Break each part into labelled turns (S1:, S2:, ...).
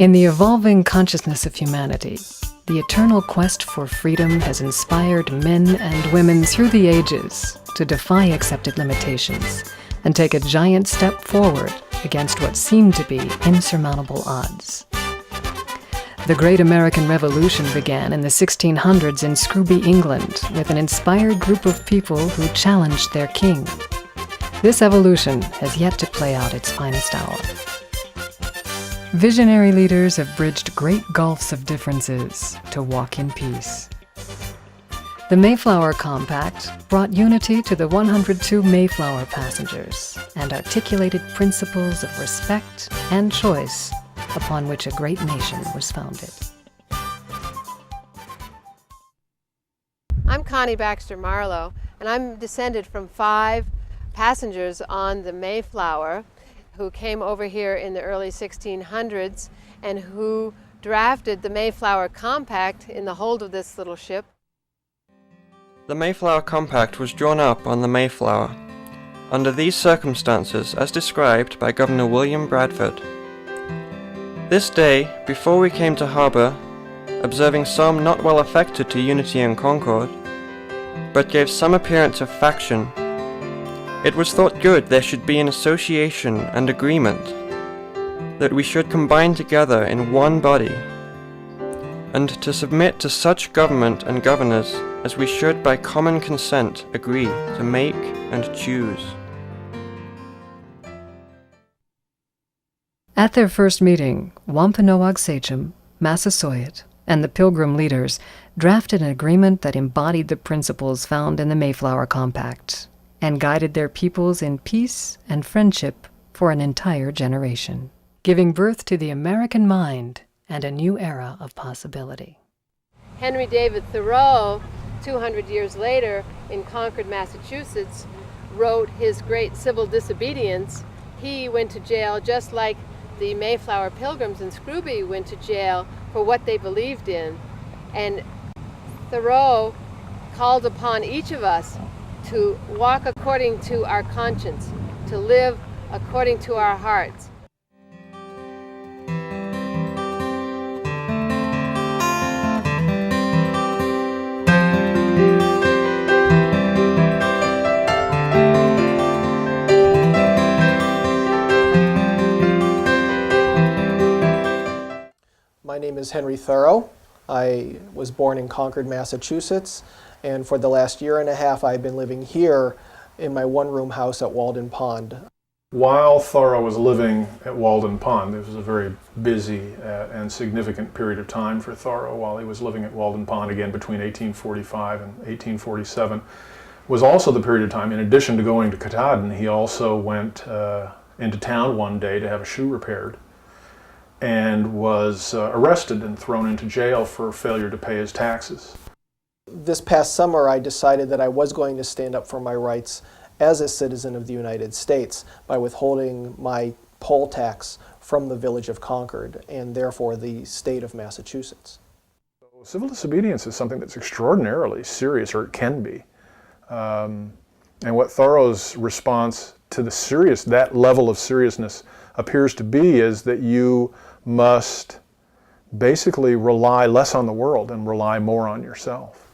S1: In the evolving consciousness of humanity, the eternal quest for freedom has inspired men and women through the ages to defy accepted limitations and take a giant step forward against what seemed to be insurmountable odds. The Great American Revolution began in the 1600s in Scrooby, England, with an inspired group of people who challenged their king. This evolution has yet to play out its finest hour. Visionary leaders have bridged great gulfs of differences to walk in peace. The Mayflower Compact brought unity to the 102 Mayflower passengers and articulated principles of respect and choice upon which a great nation was founded.
S2: I'm Connie Baxter Marlowe, and I'm descended from 5 passengers on the Mayflower who came over here in the early 1600s and who drafted the Mayflower Compact in the hold of this little ship.
S3: The Mayflower Compact was drawn up on the Mayflower, under these circumstances as described by Governor William Bradford. This day, before we came to harbour, observing some not well affected to unity and concord, but gave some appearance of faction, it was thought good there should be an association and agreement, that we should combine together in one body, and to submit to such government and governors as we should by common consent agree to make and choose.
S1: At their first meeting, Wampanoag Sachem, Massasoit, and the Pilgrim leaders drafted an agreement that embodied the principles found in the Mayflower Compact and guided their peoples in peace and friendship for an entire generation, giving birth to the American mind and a new era of possibility.
S2: Henry David Thoreau, 200 years later in Concord, Massachusetts, wrote his great civil disobedience. He went to jail just like the Mayflower Pilgrims in Scrooby went to jail for what they believed in. And Thoreau called upon each of us to walk according to our conscience, to live according to our hearts.
S4: My name is Henry Thoreau. I was born in Concord, Massachusetts, and for the last year and a half I've been living here in my one-room house at Walden Pond.
S5: While Thoreau was living at Walden Pond, it was a very busy and significant period of time for Thoreau while he was living at Walden Pond, again between 1845 and 1847, was also the period of time, in addition to going to Katahdin, he also went into town one day to have a shoe repaired and was arrested and thrown into jail for failure to pay his taxes.
S4: This past summer I decided that I was going to stand up for my rights as a citizen of the United States by withholding my poll tax from the village of Concord and therefore the state of Massachusetts.
S5: Civil disobedience is something that's extraordinarily serious, or it can be. And what Thoreau's response to that level of seriousness appears to be is that you must basically rely less on the world and rely more on yourself.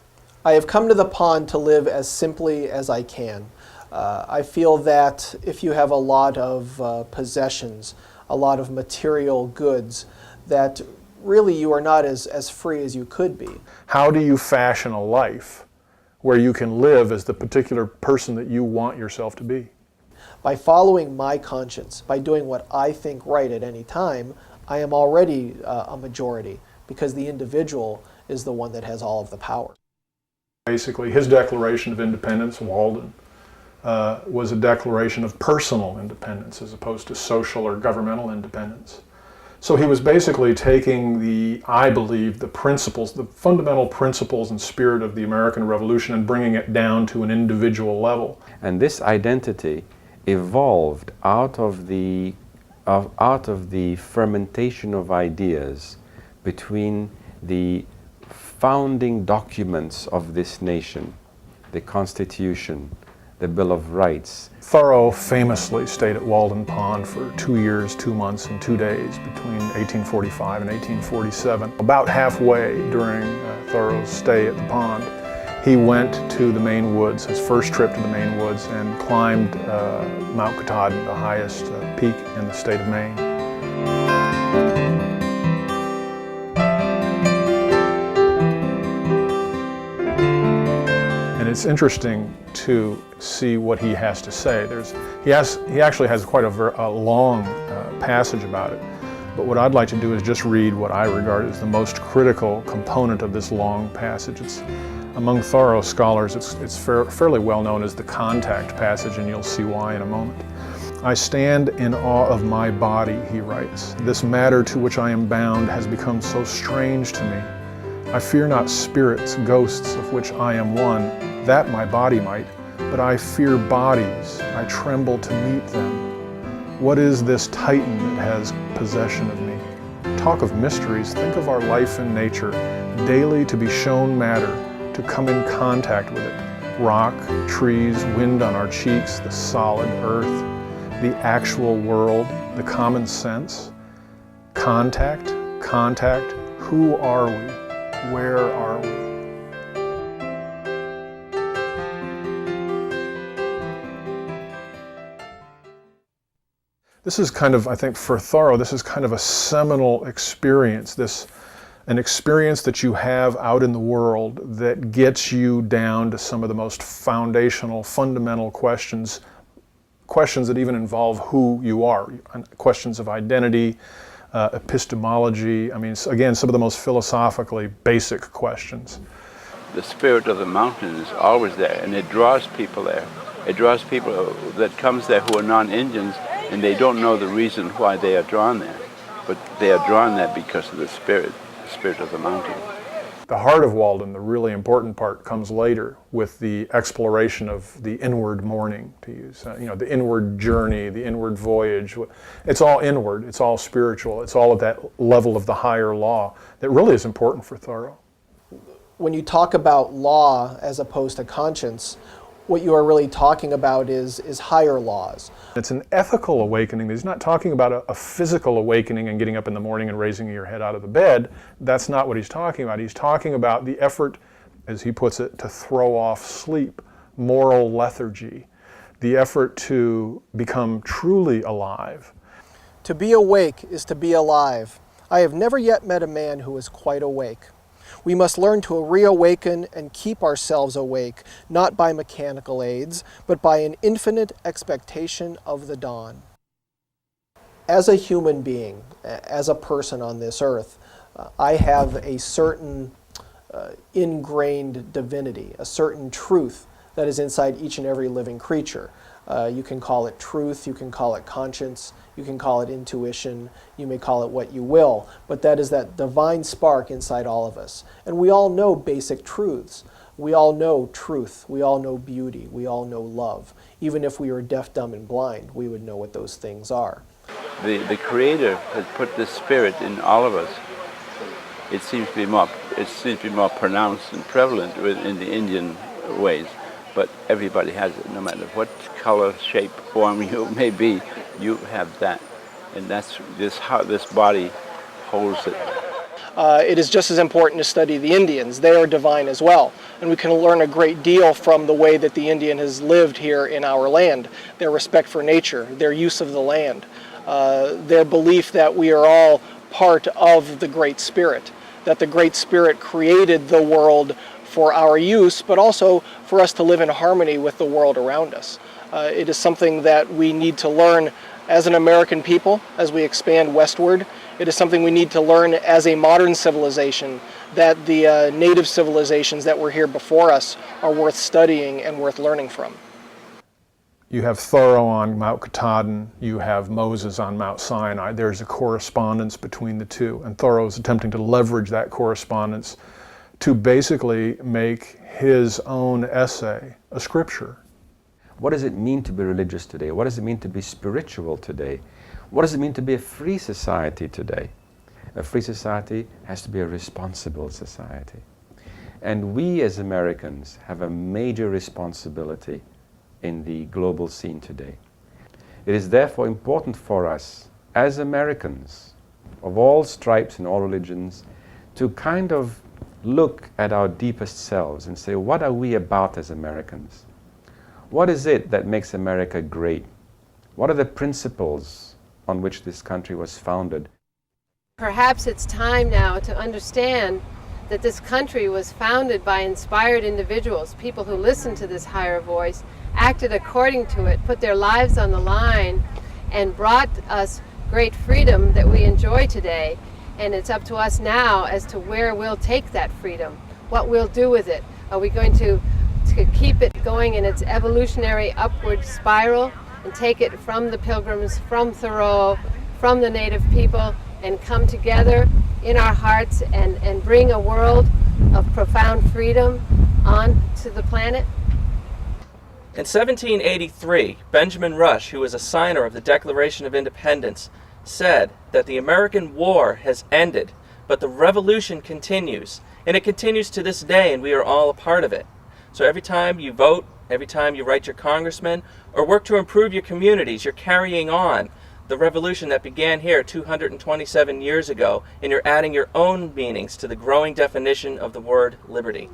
S4: I have come to the pond to live as simply as I can. I feel that if you have a lot of possessions, a lot of material goods, that really you are not as free as you could be.
S5: How do you fashion a life where you can live as the particular person that you want yourself to be?
S4: By following my conscience, by doing what I think right at any time, I am already a majority, because the individual is the one that has all of the power.
S5: Basically, his Declaration of Independence, Walden, was a declaration of personal independence as opposed to social or governmental independence. So he was basically taking I believe, the principles, the fundamental principles and spirit of the American Revolution and bringing it down to an individual level.
S6: And this identity evolved out of the fermentation of ideas between the founding documents of this nation, the Constitution, the Bill of Rights.
S5: Thoreau famously stayed at Walden Pond for 2 years, 2 months, and 2 days between 1845 and 1847. About halfway during Thoreau's stay at the pond, he went to the Maine woods, his first trip to the Maine woods, and climbed Mount Katahdin, the highest peak in the state of Maine. And it's interesting to see what he has to say. He actually has quite a long passage about it. But what I'd like to do is just read what I regard as the most critical component of this long passage. Among Thoreau scholars, it's fairly well known as the contact passage, and you'll see why in a moment. I stand in awe of my body, he writes. This matter to which I am bound has become so strange to me. I fear not spirits, ghosts of which I am one, that my body might, but I fear bodies, I tremble to meet them. What is this Titan that has possession of me? Talk of mysteries, think of our life in nature, daily to be shown matter, to come in contact with it. Rock, trees, wind on our cheeks, the solid earth, the actual world, the common sense. Contact, who are we? Where are we? This is kind of, I think for Thoreau, this is kind of a seminal experience, an experience that you have out in the world that gets you down to some of the most foundational, fundamental questions that even involve who you are, questions of identity, epistemology. I mean, again, some of the most philosophically basic questions.
S7: The spirit of the mountain is always there, and it draws people there. It draws people that comes there who are non-Indians, and they don't know the reason why they are drawn there. But they are drawn there because of the spirit of the mountain.
S5: The heart of Walden, the really important part, comes later with the exploration of the inward mourning, to use, the inward journey, the inward voyage. It's all inward, it's all spiritual, it's all at that level of the higher law that really is important for Thoreau.
S4: When you talk about law as opposed to conscience, what you are really talking about is higher laws.
S5: It's an ethical awakening. He's not talking about a physical awakening and getting up in the morning and raising your head out of the bed. That's not what he's talking about. He's talking about the effort, as he puts it, to throw off sleep, moral lethargy, the effort to become truly alive.
S4: To be awake is to be alive. I have never yet met a man who is quite awake. We must learn to reawaken and keep ourselves awake, not by mechanical aids, but by an infinite expectation of the dawn. As a human being, as a person on this earth, I have a certain ingrained divinity, a certain truth that is inside each and every living creature. You can call it truth, you can call it conscience, you can call it intuition, you may call it what you will, but that is that divine spark inside all of us. And we all know basic truths. We all know truth, we all know beauty, we all know love. Even if we were deaf, dumb, and blind, we would know what those things are.
S7: The Creator has put this spirit in all of us. It seems to be more pronounced and prevalent in the Indian ways. But everybody has it, no matter what color, shape, form you may be, you have that. And that's how this body holds it.
S4: It is just as important to study the Indians. They are divine as well. And we can learn a great deal from the way that the Indian has lived here in our land. Their respect for nature, their use of the land, their belief that we are all part of the Great Spirit, that the Great Spirit created the world for our use, but also for us to live in harmony with the world around us. It is something that we need to learn as an American people as we expand westward. It is something we need to learn as a modern civilization, that the native civilizations that were here before us are worth studying and worth learning from.
S5: You have Thoreau on Mount Katahdin, you have Moses on Mount Sinai. There's a correspondence between the two, and Thoreau is attempting to leverage that correspondence to basically make his own essay a scripture.
S6: What does it mean to be religious today? What does it mean to be spiritual today? What does it mean to be a free society today? A free society has to be a responsible society. And we as Americans have a major responsibility in the global scene today. It is therefore important for us as Americans of all stripes and all religions to kind of look at our deepest selves and say, what are we about as Americans? What is it that makes America great? What are the principles on which this country was founded?
S2: Perhaps it's time now to understand that this country was founded by inspired individuals, people who listened to this higher voice, acted according to it, put their lives on the line, and brought us great freedom that we enjoy today. And it's up to us now as to where we'll take that freedom, what we'll do with it. Are we going to keep it going in its evolutionary upward spiral and take it from the Pilgrims, from Thoreau, from the native people, and come together in our hearts and bring a world of profound freedom onto the planet?
S8: In 1783, Benjamin Rush, who was a signer of the Declaration of Independence, said that the American war has ended, but the revolution continues. And it continues to this day, and we are all a part of it. So every time you vote, every time you write your congressman, or work to improve your communities, you're carrying on the revolution that began here 227 years ago, and you're adding your own meanings to the growing definition of the word liberty.